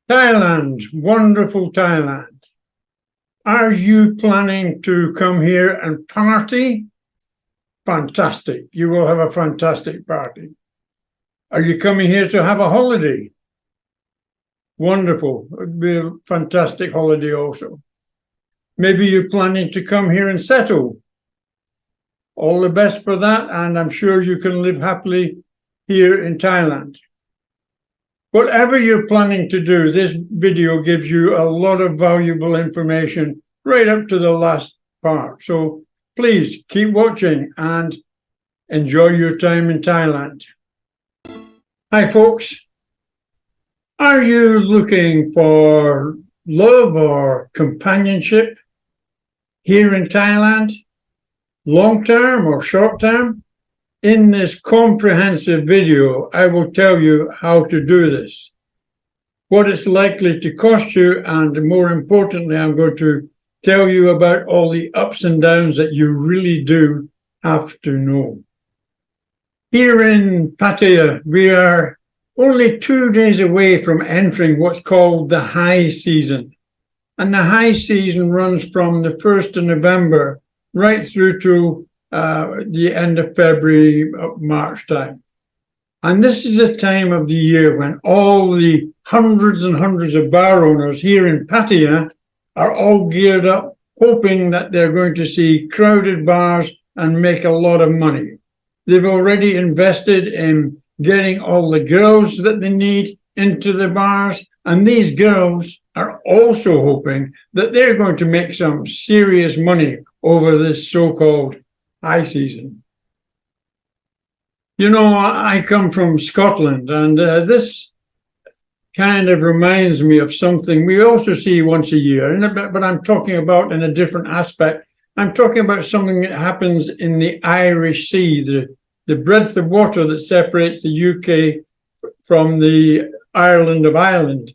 Thailand, wonderful Thailand. Are you planning to come here and party? Fantastic. You will have a fantastic party. Are you coming here to have a holiday? Wonderful. It'll be a fantastic holiday also. Maybe you're planning to come here and settle. All the best for that, and I'm sure you can live happily here in Thailand. Whatever you're planning to do, this video gives you a lot of valuable information right up to the last part. So please keep watching and enjoy your time in Thailand. Hi, folks. Are you looking for love or companionship here in Thailand, long term or short term? In this comprehensive video, I will tell you how to do this, what it's likely to cost you, and more importantly, I'm going to tell you about all the ups and downs that you really do have to know. Here in Pattaya, we are only 2 days away from entering what's called the high season. And the high season runs from the 1st of November right through to the end of February, March time. And this is a time of the year when all the hundreds and hundreds of bar owners here in Pattaya are all geared up, hoping that they're going to see crowded bars and make a lot of money. They've already invested in getting all the girls that they need into the bars, and these girls are also hoping that they're going to make some serious money over this so-called high season. You know, I come from Scotland, and this kind of reminds me of something we also see once a year, but I'm talking about in a different aspect. I'm talking about something that happens in the Irish Sea, the breadth of water that separates the UK from the island of Ireland.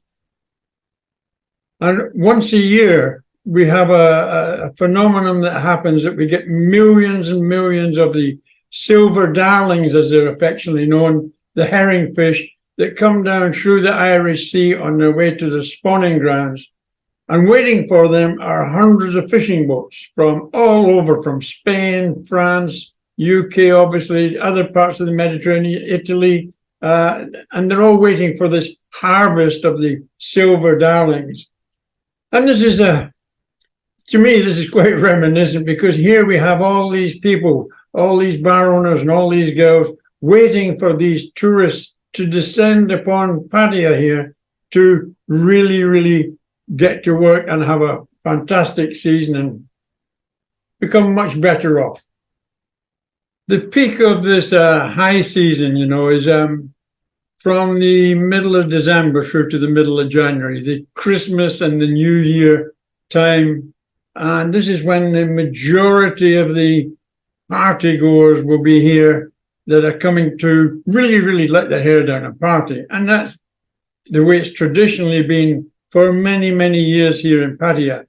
And once a year, we have a phenomenon that happens that we get millions and millions of the silver darlings, as they're affectionately known, the herring fish, that come down through the Irish Sea on their way to the spawning grounds. And waiting for them are hundreds of fishing boats from all over, from Spain, France, UK, obviously, other parts of the Mediterranean, Italy, and they're all waiting for this harvest of the silver darlings. And this is to me, this is quite reminiscent, because here we have all these people, all these bar owners and all these girls waiting for these tourists to descend upon Pattaya here to really, really get to work and have a fantastic season and become much better off. The peak of this high season, you know, is from the middle of December through to the middle of January, the Christmas and the New Year time. And this is when the majority of the party goers will be here that are coming to really, really let their hair down and party. And that's the way it's traditionally been for many, many years here in Pattaya.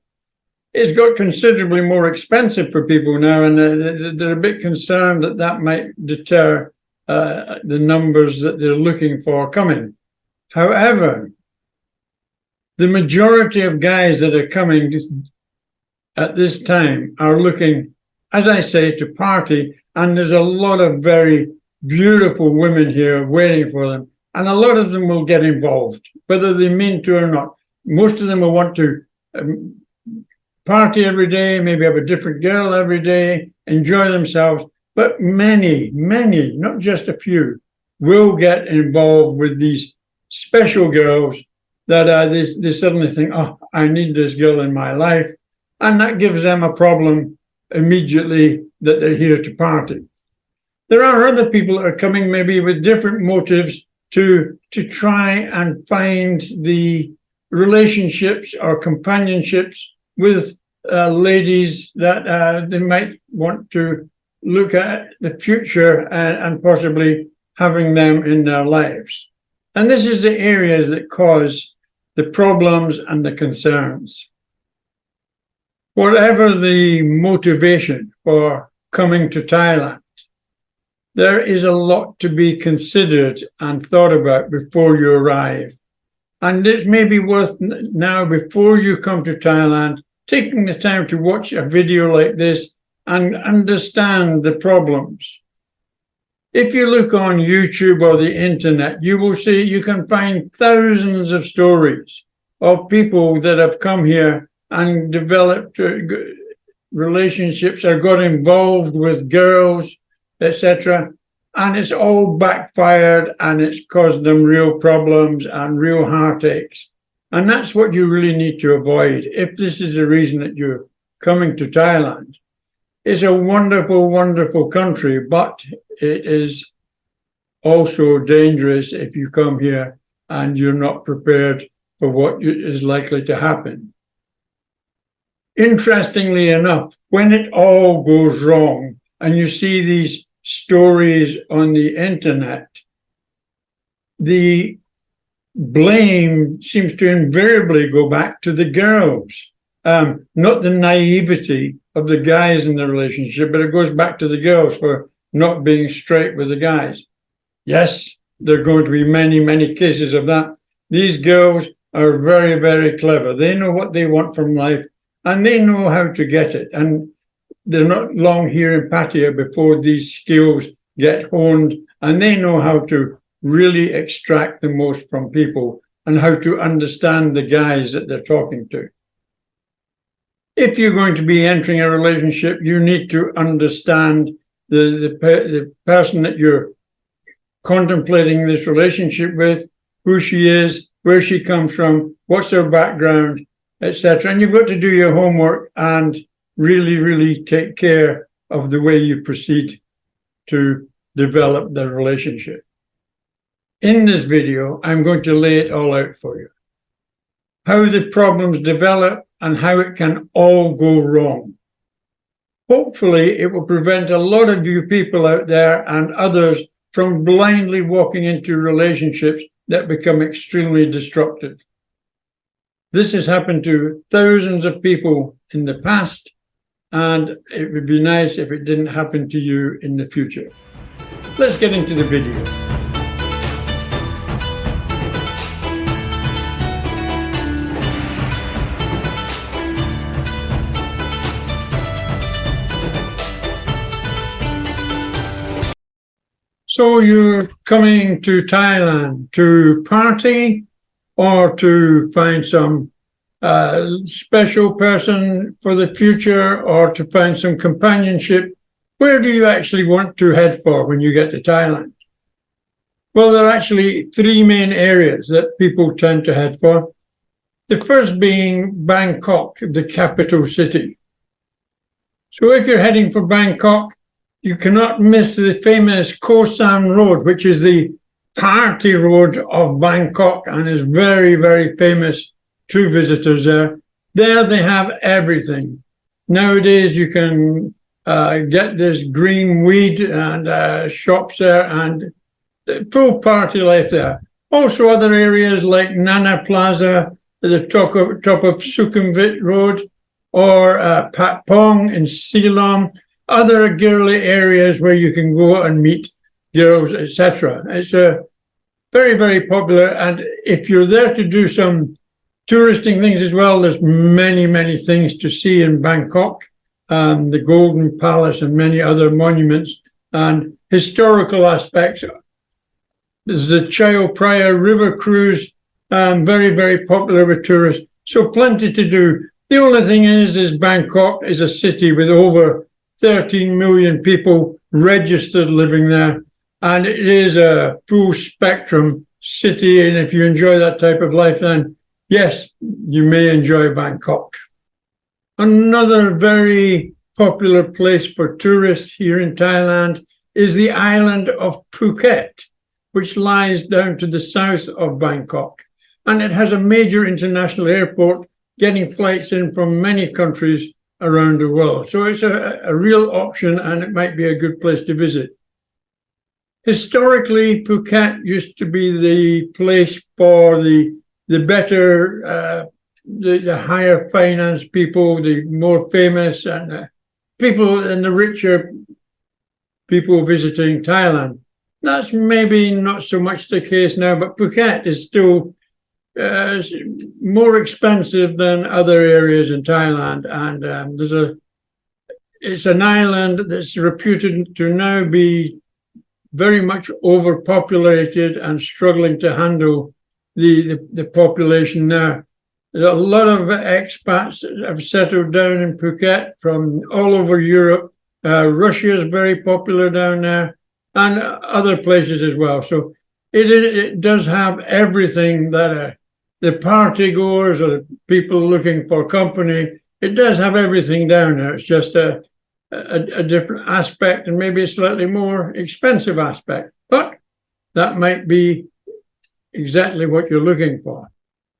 It's got considerably more expensive for people now, and they're a bit concerned that that might deter the numbers that they're looking for coming. However, the majority of guys that are coming at this time are looking, as I say, to party, and there's a lot of very beautiful women here waiting for them, and a lot of them will get involved, whether they mean to or not. Most of them will want to party every day, maybe have a different girl every day, enjoy themselves, but many, many, not just a few, will get involved with these special girls that they suddenly think, oh, I need this girl in my life, and that gives them a problem immediately that they're here to party. There are other people that are coming maybe with different motives to try and find the relationships or companionships with ladies that they might want to look at the future and possibly having them in their lives. And this is the areas that cause the problems and the concerns. Whatever the motivation for coming to Thailand, there is a lot to be considered and thought about before you arrive. And it's maybe worth now, before you come to Thailand, taking the time to watch a video like this and understand the problems. If you look on YouTube or the internet, you will see, you can find thousands of stories of people that have come here and developed relationships or got involved with girls, etc. And it's all backfired and it's caused them real problems and real heartaches. And that's what you really need to avoid if this is the reason that you're coming to Thailand. It's a wonderful, wonderful country, but it is also dangerous if you come here and you're not prepared for what is likely to happen. Interestingly enough, when it all goes wrong and you see these stories on the internet, the blame seems to invariably go back to the girls, not the naivety of the guys in the relationship, but it goes back to the girls for not being straight with the guys. Yes, there are going to be many, many cases of that. These girls are very, very clever. They know what they want from life and they know how to get it. And they're not long here in Pattaya before these skills get honed, and they know how to really extract the most from people and how to understand the guys that they're talking to. If you're going to be entering a relationship, you need to understand the person that you're contemplating this relationship with, who she is, where she comes from, what's her background, etc. And you've got to do your homework and really, really take care of the way you proceed to develop the relationship. In this video, I'm going to lay it all out for you. How the problems develop and how it can all go wrong. Hopefully, it will prevent a lot of you people out there and others from blindly walking into relationships that become extremely destructive. This has happened to thousands of people in the past, and it would be nice if it didn't happen to you in the future. Let's get into the video. So you're coming to Thailand to party or to find some special person for the future or to find some companionship? Where do you actually want to head for when you get to Thailand? Well, there are actually three main areas that people tend to head for. The first being Bangkok, the capital city. So if you're heading for Bangkok, you cannot miss the famous Koh San Road, which is the party road of Bangkok and is very, very famous to visitors there. There they have everything. Nowadays you can get this green weed and shops there and full party life there. Also other areas like Nana Plaza, at the top of Sukhumvit Road, or Pat Pong in Silom, other girly areas where you can go and meet girls, etc. It's very, very popular. And if you're there to do some touristing things as well, there's many, many things to see in Bangkok, the Golden Palace and many other monuments and historical aspects. There's the Chao Phraya River cruise, very, very popular with tourists. So plenty to do. The only thing is Bangkok is a city with over 13 million people registered living there. And it is a full spectrum city. And if you enjoy that type of life, then yes, you may enjoy Bangkok. Another very popular place for tourists here in Thailand is the island of Phuket, which lies down to the south of Bangkok. And it has a major international airport getting flights in from many countries around the world. So it's a real option and it might be a good place to visit. Historically, Phuket used to be the place for the better, the higher finance people, the more famous and people and the richer people visiting Thailand. That's maybe not so much the case now, but Phuket is still more expensive than other areas in Thailand, and it's an island that's reputed to now be very much overpopulated and struggling to handle the population now. A lot of expats have settled down in Phuket from all over Europe. Russia is very popular down there, and other places as well. So it does have everything that the party goers or people looking for company, it does have everything down there. It's just a different aspect, and maybe a slightly more expensive aspect, but that might be exactly what you're looking for.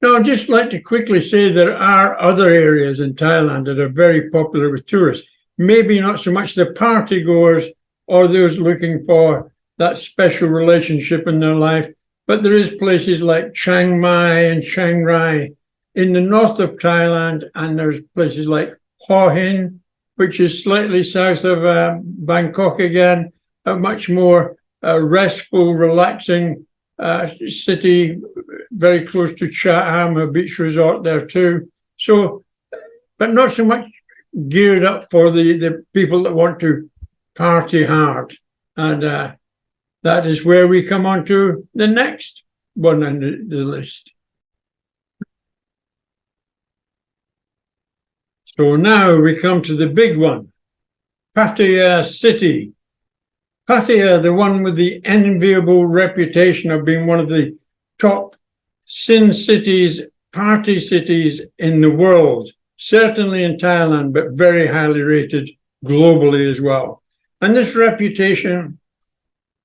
Now, I'd just like to quickly say there are other areas in Thailand that are very popular with tourists. Maybe not so much the party goers or those looking for that special relationship in their life, but there is places like Chiang Mai and Chiang Rai in the north of Thailand, and there's places like Hua Hin, which is slightly south of Bangkok again, a much more restful, relaxing city, very close to Chatham, a beach resort there too. So, but not so much geared up for the people that want to party hard. And that is where we come on to the next one on the list. So now we come to the big one, Pattaya City. Pattaya, the one with the enviable reputation of being one of the top sin cities, party cities in the world, certainly in Thailand, but very highly rated globally as well. And this reputation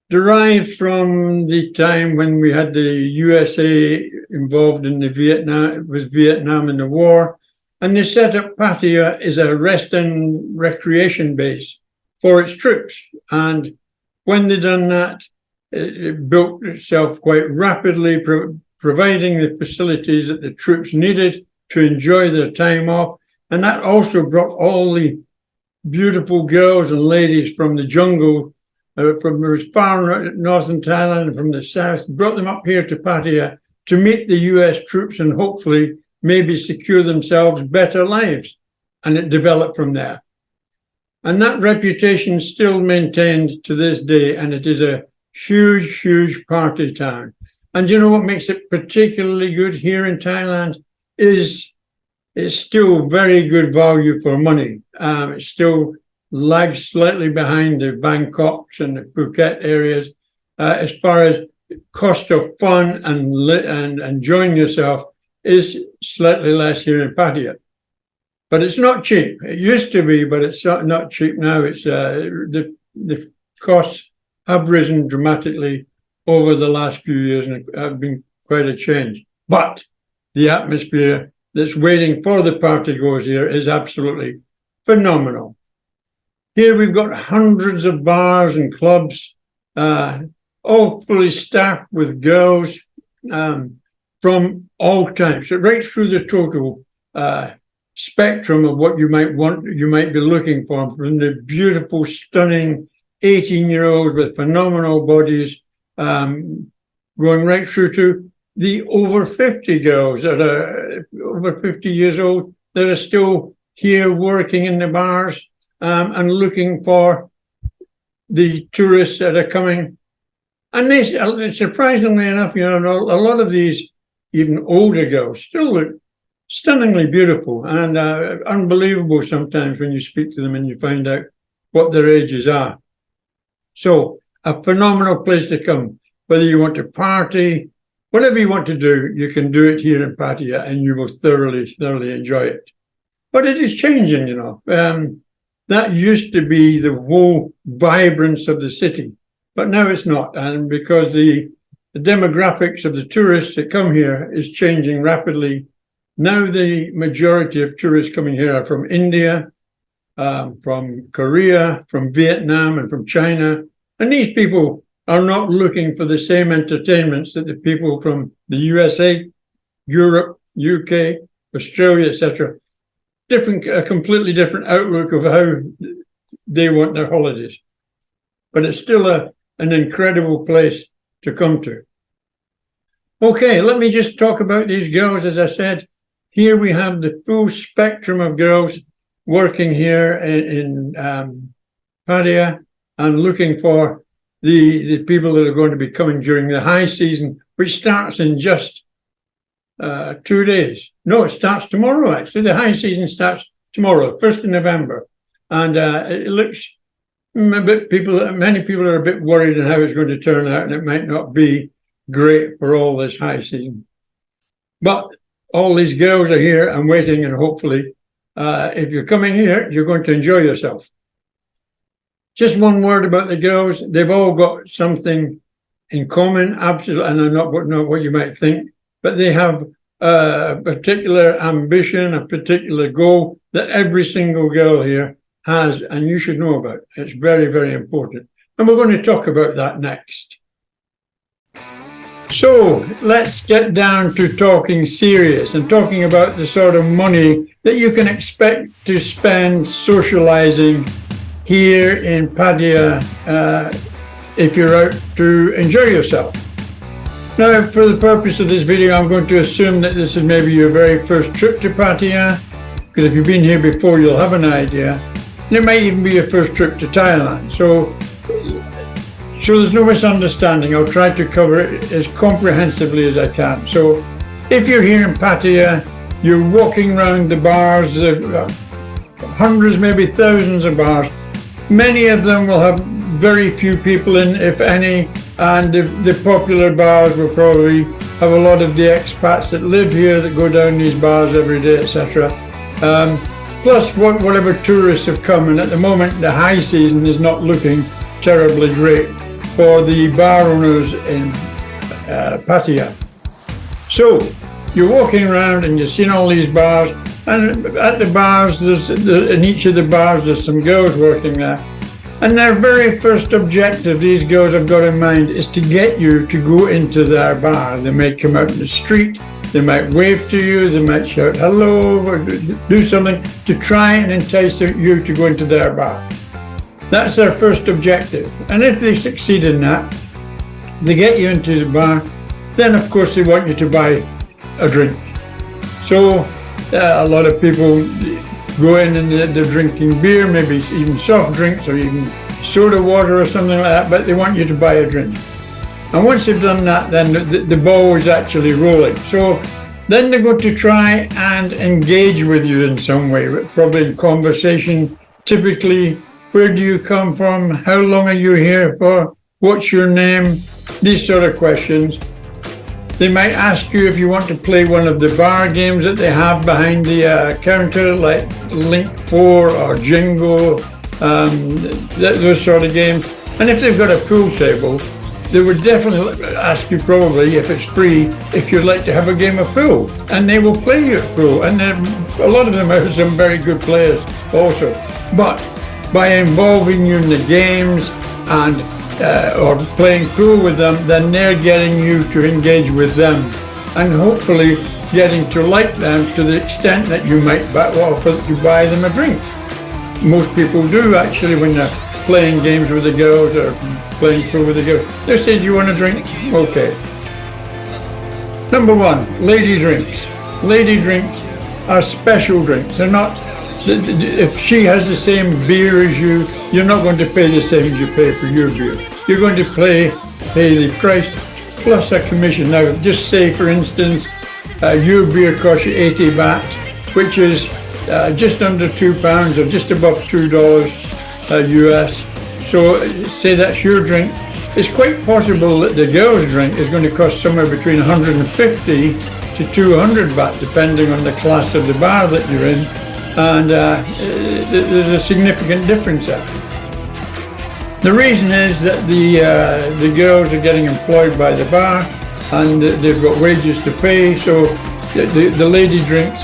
derives from the time when we had the USA involved in Vietnam in the war. And they set up Pattaya as a rest and recreation base for its troops. And when they done that, it built itself quite rapidly, providing the facilities that the troops needed to enjoy their time off. And that also brought all the beautiful girls and ladies from the jungle, from as far northern Thailand and from the south, brought them up here to Pattaya to meet the US troops and hopefully maybe secure themselves better lives. And it developed from there. And that reputation is still maintained to this day, and it is a huge, huge party town. And you know what makes it particularly good here in Thailand is it's still very good value for money. It still lags slightly behind the Bangkoks and the Phuket areas as far as cost of fun and enjoying yourself is slightly less here in Pattaya. But it's not cheap. It used to be, but it's not cheap now. It's the costs have risen dramatically over the last few years, and have been quite a change. But the atmosphere that's waiting for the party goers here is absolutely phenomenal. Here we've got hundreds of bars and clubs, all fully staffed with girls from all types, right through the total spectrum of what you might be looking for, from the beautiful, stunning 18-year-olds with phenomenal bodies, going right through to the over 50 girls that are over 50 years old that are still here working in the bars and looking for the tourists that are coming. And they, surprisingly enough, a lot of these even older girls still look stunningly beautiful and unbelievable sometimes when you speak to them and you find out what their ages are. So a phenomenal place to come. Whether you want to party, whatever you want to do, you can do it here in Pattaya and you will thoroughly enjoy it. But it is changing, that used to be the whole vibrance of the city, but now it's not. And because the demographics of the tourists that come here is changing rapidly. Now the majority of tourists coming here are from India, from Korea, from Vietnam, and from China. And these people are not looking for the same entertainments that the people from the USA, Europe, UK, Australia, etc. A completely different outlook of how they want their holidays. But it's still an incredible place to come to. Okay, let me just talk about these girls. As I said, here we have the full spectrum of girls working here in Pattaya and looking for the people that are going to be coming during the high season, which starts in just 2 days. No, it starts tomorrow, actually. The high season starts tomorrow, 1st of November. And it looks many people are a bit worried on how it's going to turn out, and it might not be great for all this high season. But all these girls are here and waiting, and hopefully, if you're coming here, you're going to enjoy yourself. Just one word about the girls. They've all got something in common, absolutely, and I'm not what you might think, but they have a particular ambition, a particular goal that every single girl here has, and you should know about. It's very, very important. And we're going to talk about that next. So let's get down to talking serious and talking about the sort of money that you can expect to spend socializing here in Pattaya if you're out to enjoy yourself. Now, for the purpose of this video, I'm going to assume that this is maybe your very first trip to Pattaya, because if you've been here before, you'll have an idea. And it might even be your first trip to Thailand. So there's no misunderstanding. I'll try to cover it as comprehensively as I can. So if you're here in Pattaya, you're walking around the bars, hundreds, maybe thousands of bars. Many of them will have very few people in, if any, and the popular bars will probably have a lot of the expats that live here that go down these bars every day, etc. Plus whatever tourists have come, and at the moment the high season is not looking terribly great for the bar owners in Pattaya. So you're walking around and you're seeing all these bars, and at the bars, in each of the bars, there's some girls working there. And their very first objective, these girls have got in mind, is to get you to go into their bar. They might come out in the street, they might wave to you, they might shout hello, or do something to try and entice you to go into their bar. That's their first objective. And if they succeed in that, they get you into the bar, then of course they want you to buy a drink. So a lot of people go in and they're drinking beer, maybe even soft drinks or even soda water or something like that, but they want you to buy a drink. And once they've done that, then the ball is actually rolling. So then they're going to try and engage with you in some way, probably in conversation. Typically, where do you come from? How long are you here for? What's your name? These sort of questions. They might ask you if you want to play one of the bar games that they have behind the counter, like Link 4 or Jingo, those sort of games. And if they've got a pool table, they would definitely ask you, probably, if it's free, if you'd like to have a game of pool. And they will play you at pool. And a lot of them are some very good players also. But by involving you in the games and or playing pool with them, then they're getting you to engage with them and hopefully getting to like them to the extent that you might offer to buy them a drink. Most people do actually when they're playing games with the girls or playing pool with the girls. They say, do you want a drink? Okay. Number one, lady drinks. Lady drinks are special drinks. They're not, if she has the same beer as you, you're not going to pay the same as you pay for your beer. You're going to pay the price plus a commission. Now, just say, for instance, your beer costs you 80 baht, which is just under £2 or just above $2 US. So say that's your drink. It's quite possible that the girl's drink is going to cost somewhere between 150 to 200 baht, depending on the class of the bar that you're in. And there's a significant difference there. The reason is that the girls are getting employed by the bar and they've got wages to pay, so the lady drinks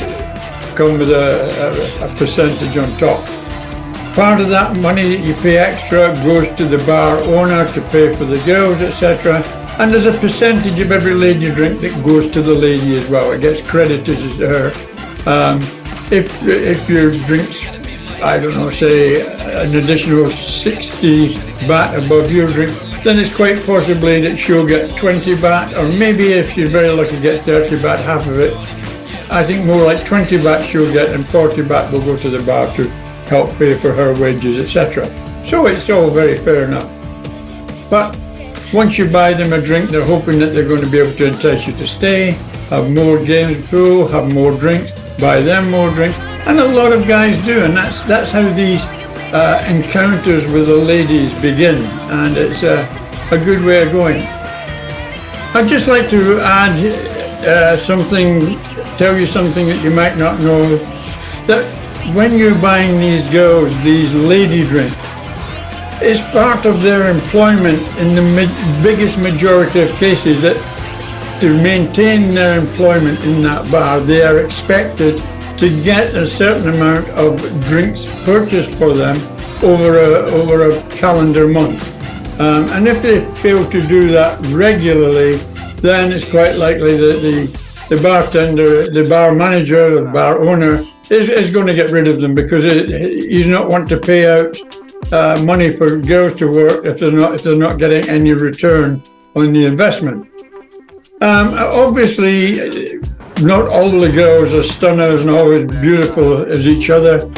come with a percentage on top. Part of that money that you pay extra goes to the bar owner to pay for the girls, etc. And there's a percentage of every lady drink that goes to the lady as well. It gets credited to her. If your drink's, I don't know, say an additional 60 baht above your drink, then it's quite possibly that she'll get 20 baht, or maybe if she's very lucky, get 30 baht, half of it. I think more like 20 baht she'll get, and 40 baht will go to the bar to help pay for her wages, etc. So it's all very fair enough. But once you buy them a drink, they're hoping that they're going to be able to entice you to stay, have more games pool, have more drinks, buy them more drinks, and a lot of guys do, and that's how these encounters with the ladies begin, and it's a good way of going. I'd just like to add tell you something that you might not know, that when you're buying these girls these lady drinks, it's part of their employment in the biggest majority of cases, that to maintain their employment in that bar, they are expected to get a certain amount of drinks purchased for them over a calendar month. And if they fail to do that regularly, then it's quite likely that the bartender, the bar manager, the bar owner is going to get rid of them, because he's not want to pay out money for girls to work if they're not getting any return on the investment. Obviously, not all the girls are stunners and always beautiful as each other.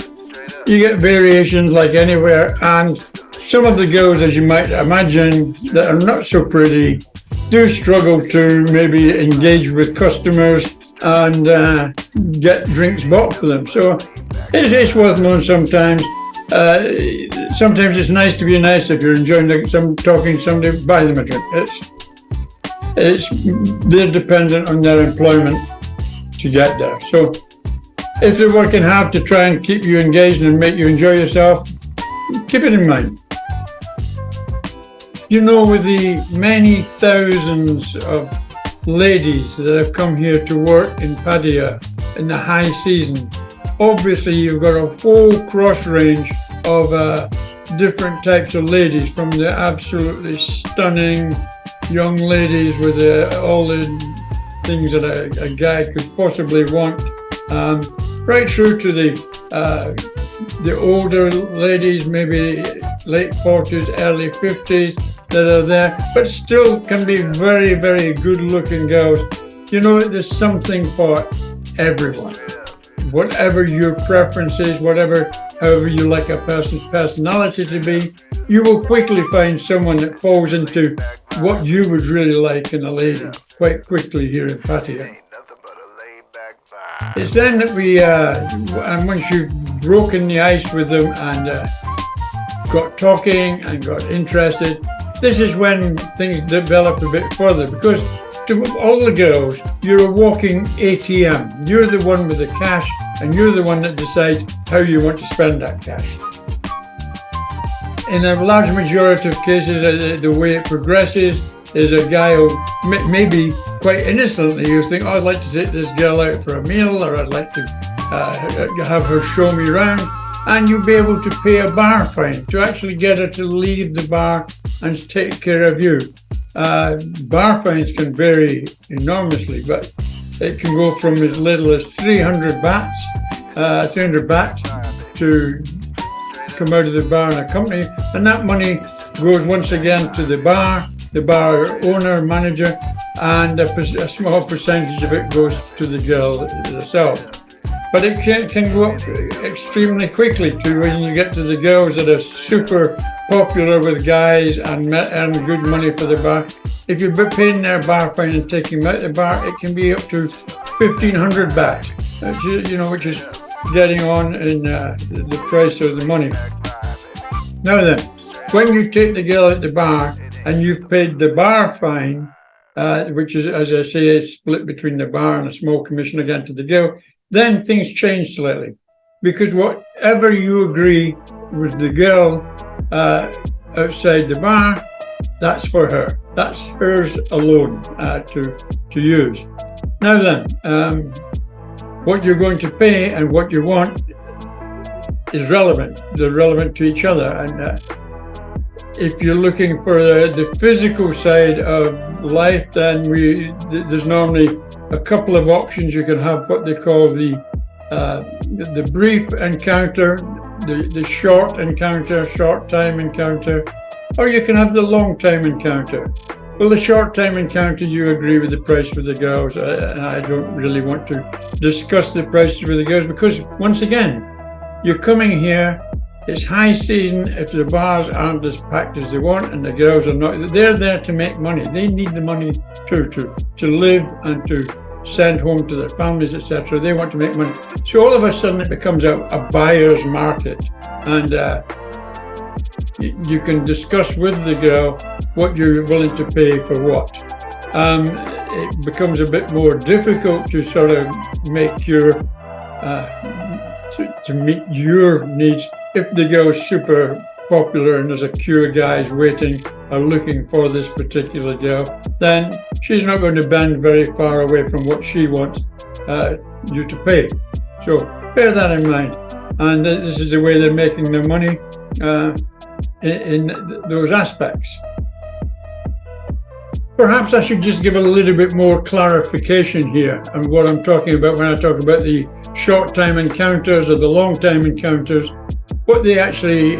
You get variations like anywhere, and some of the girls, as you might imagine, that are not so pretty do struggle to maybe engage with customers and get drinks bought for them. So it's worth knowing sometimes. Sometimes it's nice to be nice. If you're enjoying talking to somebody, buy them a drink. They're dependent on their employment to get there. So if they're working hard to try and keep you engaged and make you enjoy yourself, keep it in mind. You know, with the many thousands of ladies that have come here to work in Pattaya in the high season, obviously you've got a whole cross range of different types of ladies, from the absolutely stunning young ladies with all the things that a guy could possibly want, right through to the older ladies, maybe late 40s, early 50s, that are there, but still can be very, very good looking girls. You know, there's something for everyone. Whatever your preference is, however you like a person's personality to be, you will quickly find someone that falls into what you would really like in a lady quite quickly here in Pattaya. It's then that and once you've broken the ice with them and got talking and got interested, this is when things develop a bit further, because to all the girls, you're a walking ATM. You're the one with the cash, and you're the one that decides how you want to spend that cash. In a large majority of cases, the way it progresses is a guy who maybe quite innocently you think, oh, I'd like to take this girl out for a meal, or I'd like to have her show me around, and you'll be able to pay a bar fine to actually get her to leave the bar and take care of you. Bar fines can vary enormously, but it can go from as little as 300 baht to come out of the bar in a company, and that money goes once again to the bar owner, manager, and a small percentage of it goes to the girl herself. But it can go up extremely quickly to when you get to the girls that are super popular with guys and earn good money for the bar. If you're paying their bar fine and taking them out the bar, it can be up to 1,500 baht, which is getting on in the price of the money. Now then, when you take the girl at the bar and you've paid the bar fine, which is, as I say, is split between the bar and a small commission again to the girl, then things change slightly, because whatever you agree with the girl outside the bar, that's for her. That's hers alone to use. Now then, what you're going to pay and what you want is relevant. They're relevant to each other. And if you're looking for the physical side of life, then there's normally a couple of options. You can have what they call the brief encounter, the short encounter, short time encounter, or you can have the long time encounter. Well, the short time encounter, you agree with the price for the girls. I don't really want to discuss the prices with the girls because, once again, you're coming here, it's high season. If the bars aren't as packed as they want and the girls are not, they're there to make money. They need the money too, to live and to send home to their families, etc. They want to make money. So all of a sudden it becomes a buyer's market. And you can discuss with the girl what you're willing to pay for what. It becomes a bit more difficult to sort of make your, to meet your needs. If the girl's super popular and there's a queue of guys waiting or looking for this particular girl, then she's not going to bend very far away from what she wants you to pay. So bear that in mind. And this is the way they're making their money in those aspects. Perhaps I should just give a little bit more clarification here on what I'm talking about when I talk about the short time encounters or the long time encounters. What they actually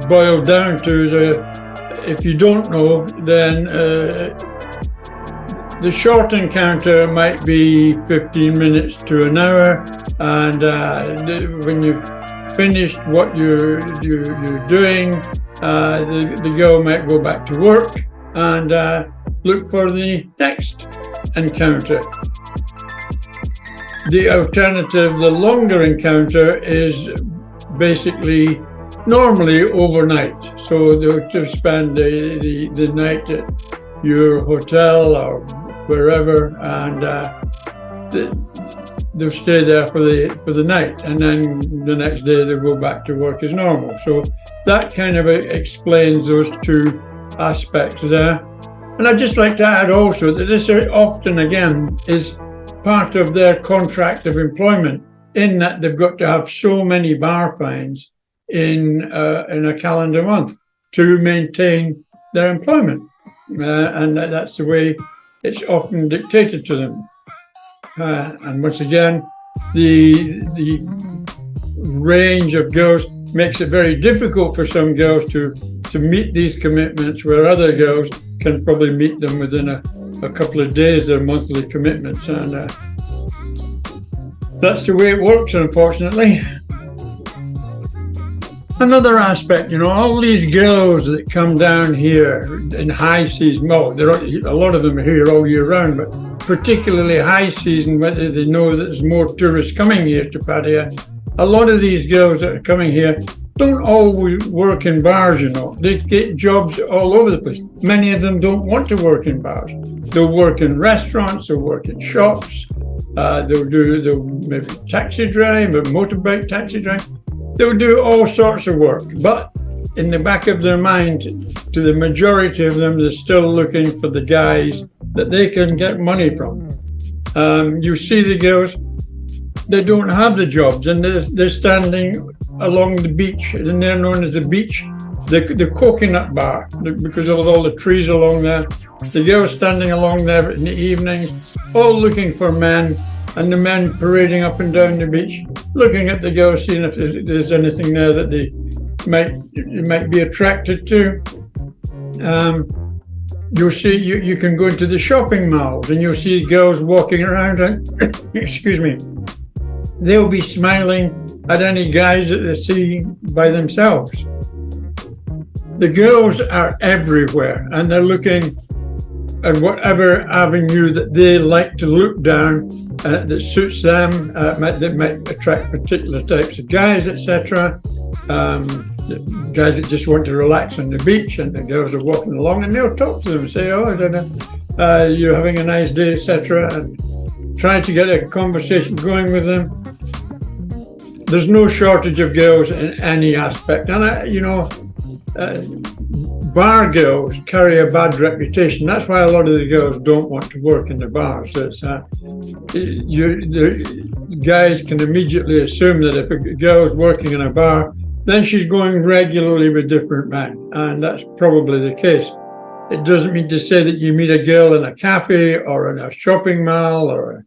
boil down to is, if you don't know, then the short encounter might be 15 minutes to an hour, and when you've finished what you're doing, the girl might go back to work and look for the next encounter. The alternative, the longer encounter, is basically normally overnight. So they'll just spend the night at your hotel or wherever, and they'll stay there for the night, and then the next day they'll go back to work as normal. So that kind of explains those two aspects there. And I'd just like to add also that this often, again, is part of their contract of employment, in that they've got to have so many bar fines in a calendar month to maintain their employment. And that's the way it's often dictated to them. And once again, the range of girls makes it very difficult for some girls to meet these commitments, where other girls can probably meet them within a couple of days, their monthly commitments. And that's the way it works, unfortunately. Another aspect, all these girls that come down here in high season, well, a lot of them are here all year round, but particularly high season, when they know that there's more tourists coming here to Pattaya. A lot of these girls that are coming here don't always work in bars, They get jobs all over the place. Many of them don't want to work in bars. They'll work in restaurants, they'll work in shops, they'll maybe taxi drive, a motorbike taxi drive. They'll do all sorts of work, but in the back of their mind, to the majority of them, they're still looking for the guys that they can get money from. You see the girls, they don't have the jobs, and they're standing along the beach, and they're known as the coconut bar, because of all the trees along there. The girls standing along there in the evenings, all looking for men, and the men parading up and down the beach, looking at the girls, seeing if there's anything there that they might be attracted to. You'll see, you can go into the shopping malls and you'll see girls walking around and, excuse me, they'll be smiling at any guys that they see by themselves. The girls are everywhere, and they're looking at whatever avenue that they like to look down that suits them, that might attract particular types of guys, etc. Guys that just want to relax on the beach, and the girls are walking along, and they'll talk to them and say, "Oh, I don't know, you're having a nice day," etc., and try to get a conversation going with them. There's no shortage of girls in any aspect, and bar girls carry a bad reputation. That's why a lot of the girls don't want to work in the bars. So the guys can immediately assume that if a girl's working in a bar, then she's going regularly with different men, and that's probably the case. It doesn't mean to say that you meet a girl in a cafe or in a shopping mall or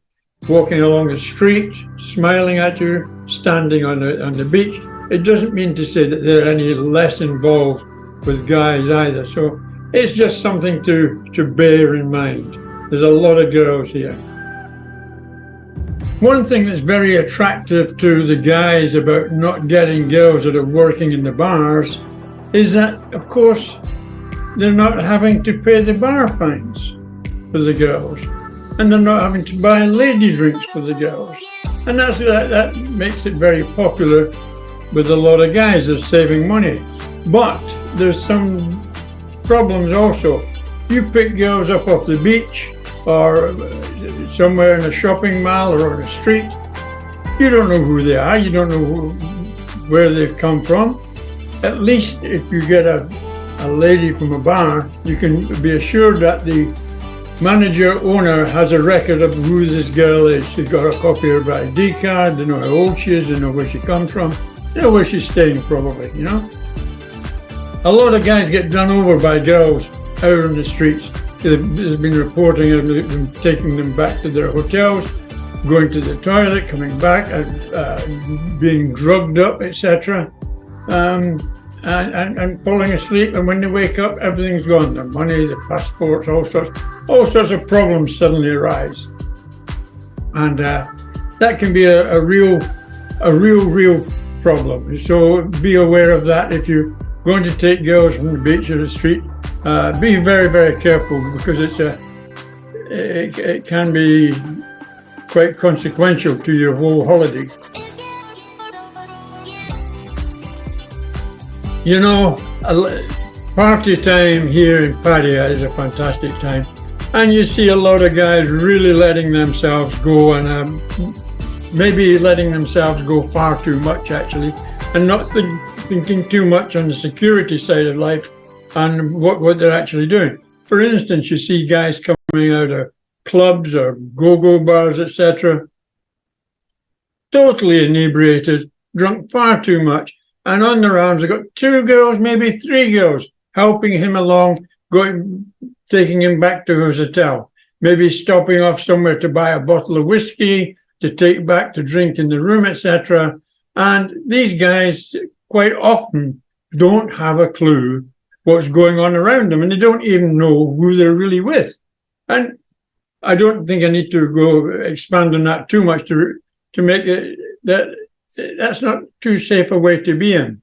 walking along the street, smiling at you, standing on the beach. It doesn't mean to say that they're any less involved with guys either. So it's just something to bear in mind. There's a lot of girls here. One thing that's very attractive to the guys about not getting girls that are working in the bars is that, of course, they're not having to pay the bar fines for the girls, and they're not having to buy lady drinks for the girls. And that makes it very popular with a lot of guys. They're saving money. But there's some problems also. You pick girls up off the beach or somewhere in a shopping mall or on a street. You don't know who they are. You don't know where they've come from. At least if you get a lady from a bar, you can be assured that the manager owner has a record of who this girl is. She's got a copy of her ID card. They know how old she is. They know where she comes from. They know where she's staying probably, you know. A lot of guys get done over by girls out on the streets. There's been reporting of them taking them back to their hotels, going to the toilet, coming back, being drugged up, etc., and falling asleep. And when they wake up, everything's gone. Their money, their passports, all sorts of problems suddenly arise, and that can be a real problem. So be aware of that if you're going to take girls from the beach or the street. Be very, very careful, because it can be quite consequential to your whole holiday. You know, party time here in Pattaya is a fantastic time, and you see a lot of guys really letting themselves go, and maybe letting themselves go far too much actually, and not thinking too much on the security side of life and what they're actually doing. For instance, you see guys coming out of clubs or go-go bars, etc., totally inebriated, drunk far too much, and on their arms they've got 2 girls, maybe 3 girls, helping him along, taking him back to his hotel, maybe stopping off somewhere to buy a bottle of whiskey to take back to drink in the room, etc. And these guys quite often don't have a clue what's going on around them, and they don't even know who they're really with. And I don't think I need to go expand on that too much to make it that's not too safe a way to be in.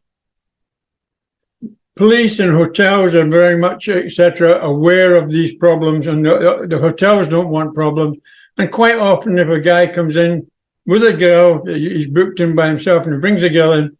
Police and hotels are very much, etc., aware of these problems, and the hotels don't want problems. And quite often, if a guy comes in with a girl, he's booked in by himself and he brings a girl in,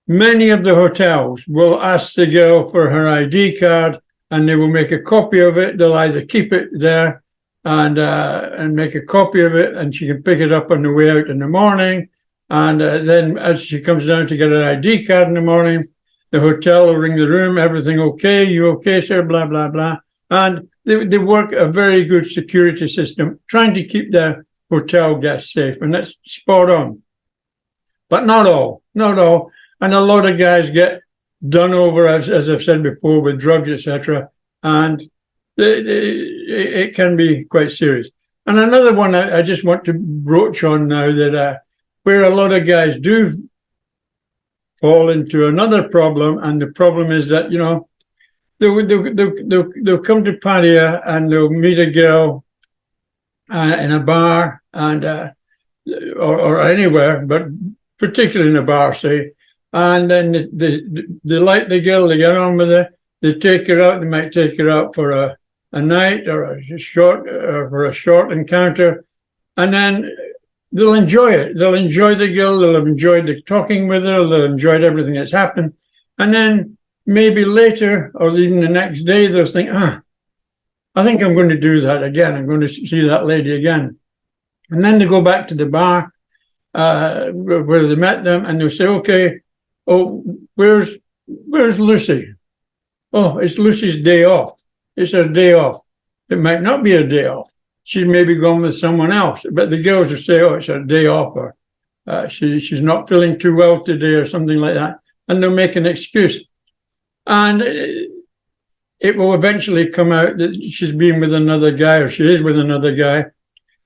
many of the hotels will ask the girl for her ID card, and they will make a copy of it. They'll either keep it there and make a copy of it, and she can pick it up on the way out in the morning. And then as she comes down to get her ID card in the morning, the hotel will ring the room, everything okay, you okay, sir, blah, blah, blah. And they work a very good security system, trying to keep their hotel guests safe, and that's spot on. But not all. And a lot of guys get done over, as I've said before, with drugs, etc., and it can be quite serious. And another one I just want to broach on now, that where a lot of guys do fall into another problem, and the problem is that, you know, they'll come to Pattaya and they'll meet a girl in a bar and or anywhere, but particularly in a bar, say, and then they like the girl, they get on with her, they take her out, they might take her out for a night or a short encounter, and then they'll enjoy it. They'll enjoy the girl, they'll have enjoyed the talking with her, they'll have enjoyed everything that's happened, and then maybe later or even the next day they'll think, I think I'm going to do that again. I'm going to see that lady again. And then they go back to the bar where they met them, and they'll say, okay, oh, where's Lucy? Oh, it's Lucy's day off. It's her day off. It might not be a day off. She's maybe gone with someone else. But the girls will say, oh, it's her day off, or she's not feeling too well today, or something like that. And they'll make an excuse. And it will eventually come out that she's been with another guy, or she is with another guy.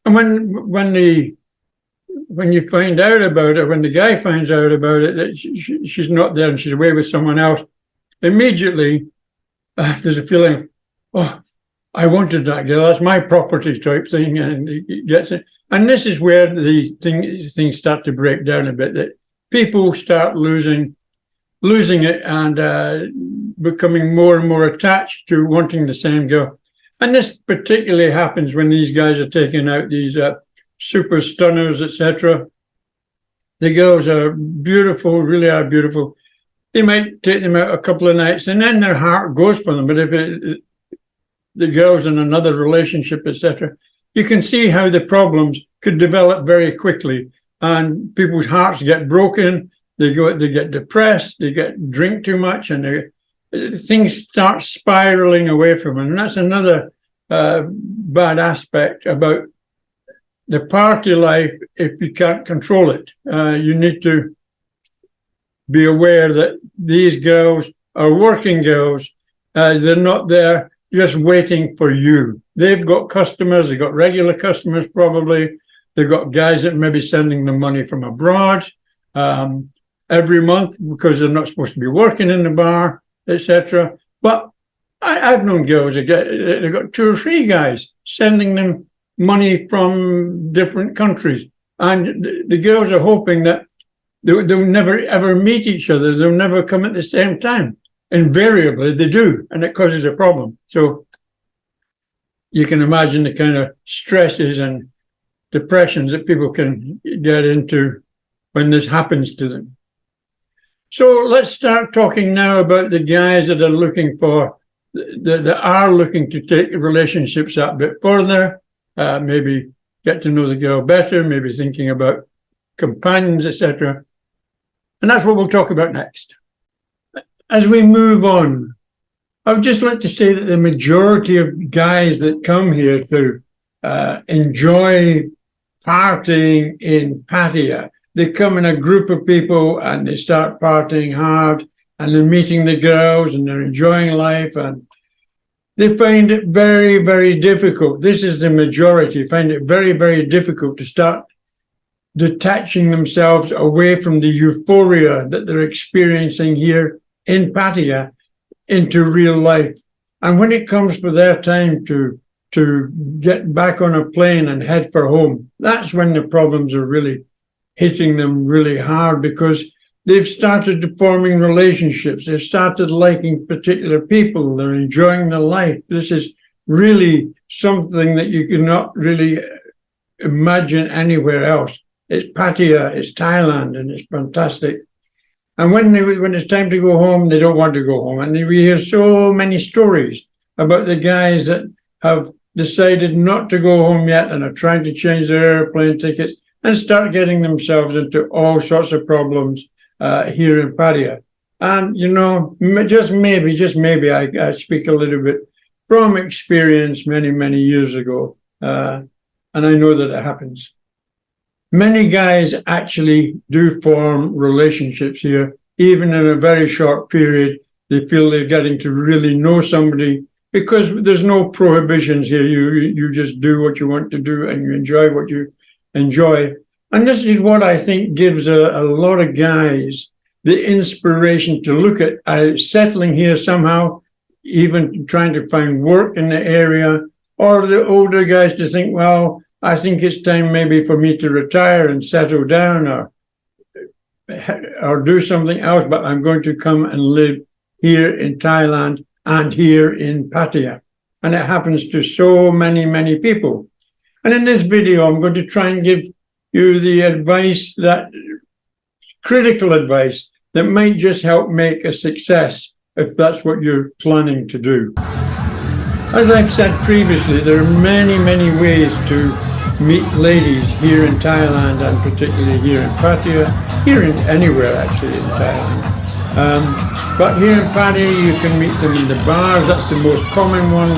And when you find out about it, when the guy finds out about it, that she's not there and she's away with someone else, immediately there's a feeling, oh, I wanted that girl. That's my property type thing, and it gets it. And this is where the things start to break down a bit. That people start losing it and becoming more and more attached to wanting the same girl. And this particularly happens when these guys are taking out these super stunners, etc. The girls are beautiful, really are beautiful. They might take them out a couple of nights, and then their heart goes for them. But if the girl's in another relationship, etc., you can see how the problems could develop very quickly, and people's hearts get broken. They get depressed. They drink too much, and things start spiraling away from them. And that's another bad aspect about the party life. If you can't control it, you need to be aware that these girls are working girls. They're not there just waiting for you. They've got customers. They've got regular customers probably. They've got guys that may be sending them money from abroad every month because they're not supposed to be working in the bar, etc. But I've known girls that they've got 2 or 3 guys sending them money from different countries. And the girls are hoping that they'll never ever meet each other. They'll never come at the same time. Invariably, they do, and it causes a problem. So you can imagine the kind of stresses and depressions that people can get into when this happens to them. So let's start talking now about the guys that are looking for, that are looking to take relationships that bit further, maybe get to know the girl better, maybe thinking about companions, etc. And that's what we'll talk about next. As we move on, I would just like to say that the majority of guys that come here to enjoy partying in Pattaya, they come in a group of people and they start partying hard, and they're meeting the girls and they're enjoying life, and they find it very, very difficult. This is the majority, find it very, very difficult to start detaching themselves away from the euphoria that they're experiencing here in Pattaya into real life. And when it comes for their time to get back on a plane and head for home, that's when the problems are really hitting them really hard, because they've started forming relationships. They've started liking particular people. They're enjoying their life. This is really something that you cannot really imagine anywhere else. It's Pattaya, it's Thailand, and it's fantastic. And when it's time to go home, they don't want to go home. And we hear so many stories about the guys that have decided not to go home yet and are trying to change their airplane tickets and start getting themselves into all sorts of problems here in Pattaya. And, you know, just maybe I speak a little bit from experience many, many years ago. And I know that it happens. Many guys actually do form relationships here, even in a very short period. They feel they're getting to really know somebody because there's no prohibitions here. You just do what you want to do and you enjoy what you enjoy. And this is what I think gives a lot of guys the inspiration to look at settling here somehow, even trying to find work in the area, or the older guys to think, well, I think it's time maybe for me to retire and settle down or do something else, but I'm going to come and live here in Thailand and here in Pattaya. And it happens to so many, many people. And in this video, I'm going to try and give you the advice, that critical advice that might just help make a success if that's what you're planning to do. As I've said previously, there are many, many ways to meet ladies here in Thailand, and particularly here in Pattaya, here in anywhere actually in Thailand. But here in Pattaya, you can meet them in the bars. That's the most common one.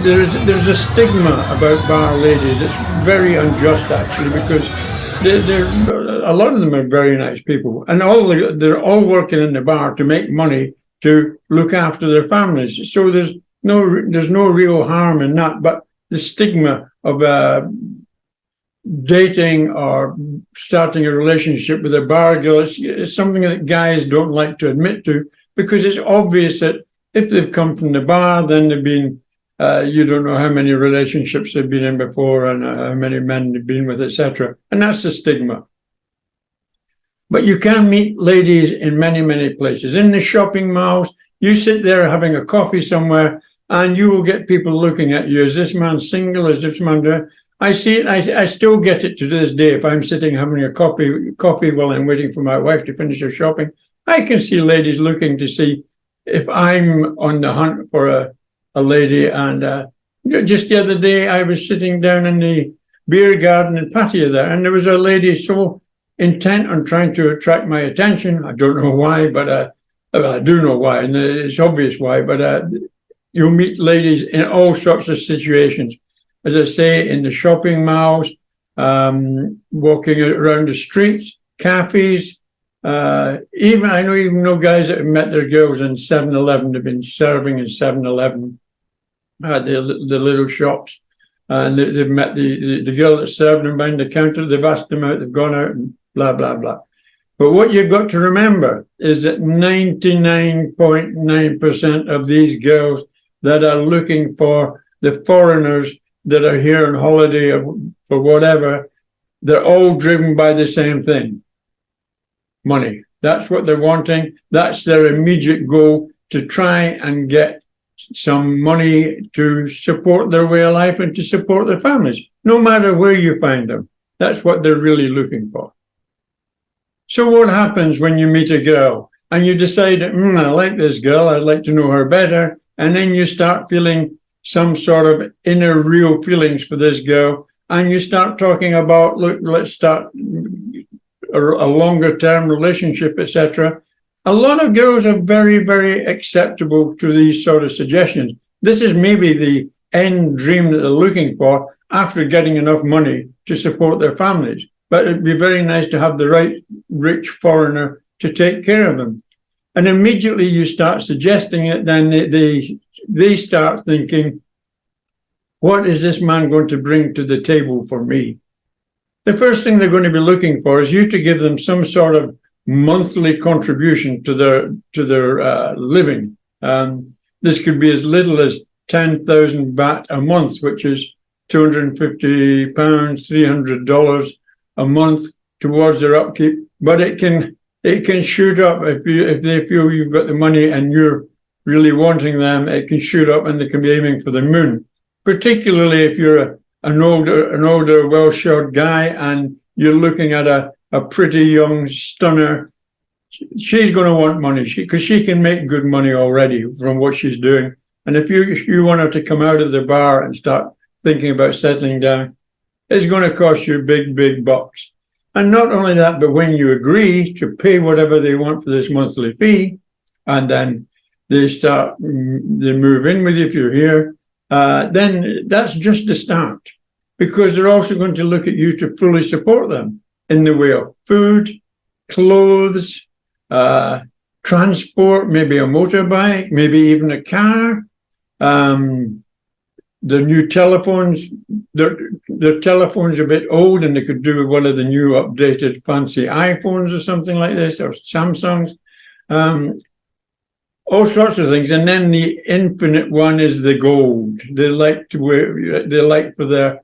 There's a stigma about bar ladies. It's very unjust actually, because a lot of them are very nice people, and they're all working in the bar to make money to look after their families. So there's no real harm in that. But the stigma of dating or starting a relationship with a bar girl is something that guys don't like to admit to, because it's obvious that if they've come from the bar, then they've been, you don't know how many relationships they've been in before and how many men they've been with, etc. And that's the stigma. But you can meet ladies in many, many places. In the shopping malls, you sit there having a coffee somewhere, and you will get people looking at you. Is this man single? Is this man doing? I see it. I still get it to this day. If I'm sitting having a coffee while I'm waiting for my wife to finish her shopping, I can see ladies looking to see if I'm on the hunt for a lady. And just the other day, I was sitting down in the beer garden and patio there, and there was a lady so intent on trying to attract my attention. I don't know why, but I do know why, and it's obvious why. But you'll meet ladies in all sorts of situations. As I say, in the shopping malls, walking around the streets, cafes. Even I know guys that have met their girls in 7-Eleven. They've been serving in 7-Eleven, the little shops, and they've met the girl that served them behind the counter. They've asked them out. They've gone out and blah blah blah. But what you've got to remember is that 99.9% of these girls that are looking for the foreigners that are here on holiday or for whatever, they're all driven by the same thing: money. That's what they're wanting. That's their immediate goal, to try and get some money to support their way of life and to support their families, no matter where you find them. That's what they're really looking for. So what happens when you meet a girl and you decide, I like this girl, I'd like to know her better, and then you start feeling some sort of inner real feelings for this girl, and you start talking about, look, let's start a longer term relationship, etc. A lot of girls are very, very acceptable to these sort of suggestions. This is maybe the end dream that they're looking for after getting enough money to support their families. But it'd be very nice to have the right rich foreigner to take care of them. And immediately you start suggesting it, then they start thinking, what is this man going to bring to the table for me? The first thing they're going to be looking for is you to give them some sort of monthly contribution to their living. This could be as little as 10,000 baht a month, which is £250, $300 a month towards their upkeep. But it can shoot up if they feel you've got the money and you're really wanting them. It can shoot up, and they can be aiming for the moon. Particularly if you're an older, well-shod guy and you're looking at a pretty young stunner. She's going to want money because she can make good money already from what she's doing. And if you want her to come out of the bar and start thinking about settling down, it's going to cost you big bucks. And not only that, but when you agree to pay whatever they want for this monthly fee, and then they move in with you if you're here, then that's just the start, because they're also going to look at you to fully support them in the way of food, clothes, transport, maybe a motorbike, maybe even a car. The new telephones, their telephones are a bit old, and they could do with one of the new updated fancy iPhones or something like this, or Samsungs. All sorts of things. And then the infinite one is the gold. They like for their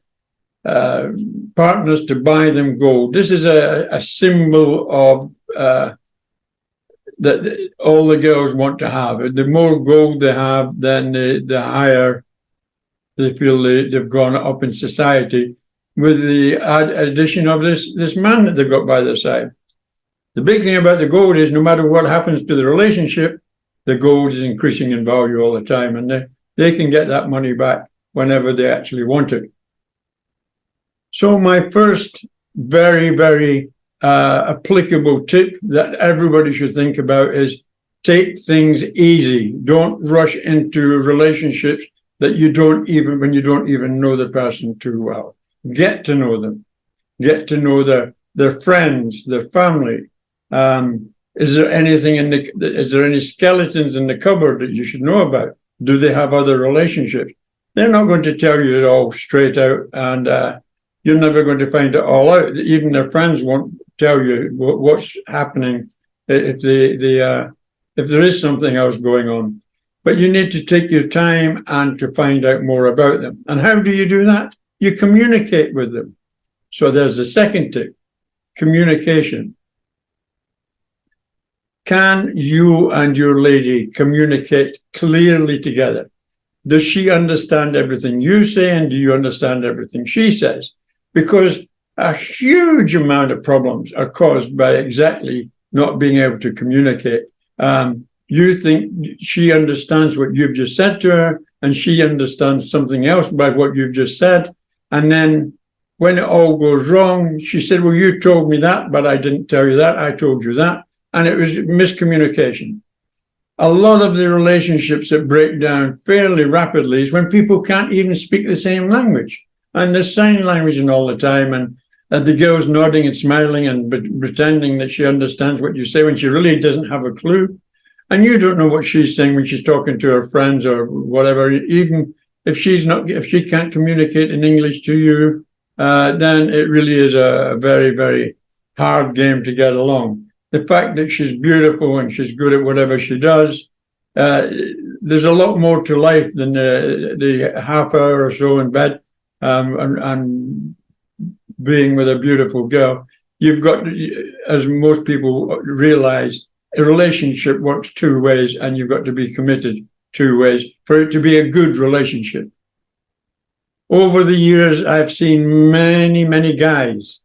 partners to buy them gold. This is a symbol of that all the girls want to have. The more gold they have, then the higher they feel they've gone up in society, with the addition of this man that they've got by their side. The big thing about the gold is no matter what happens to the relationship, the gold is increasing in value all the time, and they can get that money back whenever they actually want it. So my first very, very applicable tip that everybody should think about is take things easy. Don't rush into relationships that when you don't even know the person too well. Get to know them. Get to know their friends, their family. Is there any skeletons in the cupboard that you should know about? Do they have other relationships? They're not going to tell you it all straight out, and you're never going to find it all out. Even their friends won't tell you what's happening if they if there is something else going on. But you need to take your time and to find out more about them. And how do you do that? You communicate with them. So there's the second tip, communication. Can you and your lady communicate clearly together? Does she understand everything you say, and do you understand everything she says? Because a huge amount of problems are caused by exactly not being able to communicate. You think she understands what you've just said to her, and she understands something else by what you've just said. And then when it all goes wrong, she said, well, you told me that, but I didn't tell you that. I told you that. And it was miscommunication. A lot of the relationships that break down fairly rapidly is when people can't even speak the same language. And there's sign language and all the time. And the girl's nodding and smiling and pretending that she understands what you say when she really doesn't have a clue. And you don't know what she's saying when she's talking to her friends or whatever. Even if she can't communicate in English to you, then it really is a very, very hard game to get along. The fact that she's beautiful and she's good at whatever she does, there's a lot more to life than the half hour or so in bed and being with a beautiful girl. You've got, as most people realize, a relationship works two ways, and you've got to be committed two ways for it to be a good relationship. Over the years, I've seen many, many guys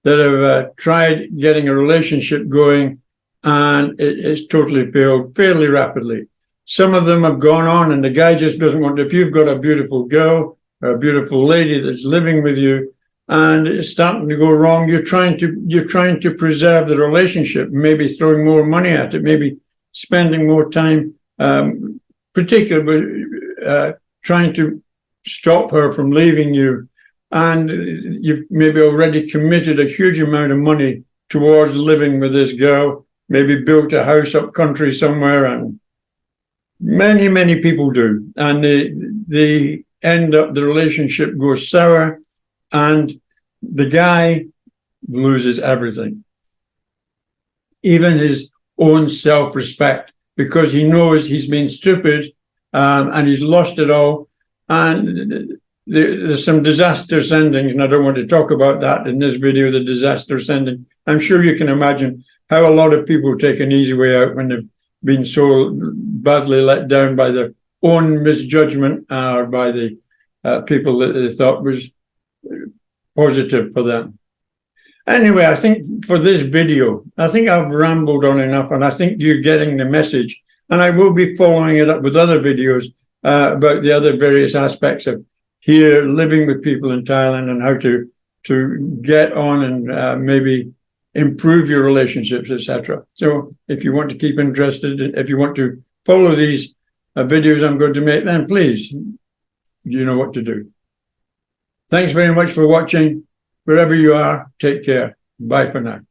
that have tried getting a relationship going, and it's totally failed fairly rapidly. Some of them have gone on, and the guy just doesn't want to. If you've got a beautiful girl or a beautiful lady that's living with you, and it's starting to go wrong, you're trying to preserve the relationship, maybe throwing more money at it, maybe spending more time, particularly trying to stop her from leaving you. And you've maybe already committed a huge amount of money towards living with this girl, maybe built a house up country somewhere, and many, many people do. And they end up, the relationship goes sour, and the guy loses everything, even his own self-respect, because he knows he's been stupid and he's lost it all. And there's some disastrous endings, and I don't want to talk about that in this video, the disastrous ending. I'm sure you can imagine how a lot of people take an easy way out when they've been so badly let down by their own misjudgment or by the people that they thought was positive for them. Anyway, I think for this video, I think I've rambled on enough, and I think you're getting the message. And I will be following it up with other videos about the other various aspects of here living with people in Thailand and how to get on and maybe improve your relationships, etc. So if you want to keep interested, if you want to follow these videos I'm going to make, then please, you know what to do. Thanks very much for watching. Wherever you are, take care. Bye for now.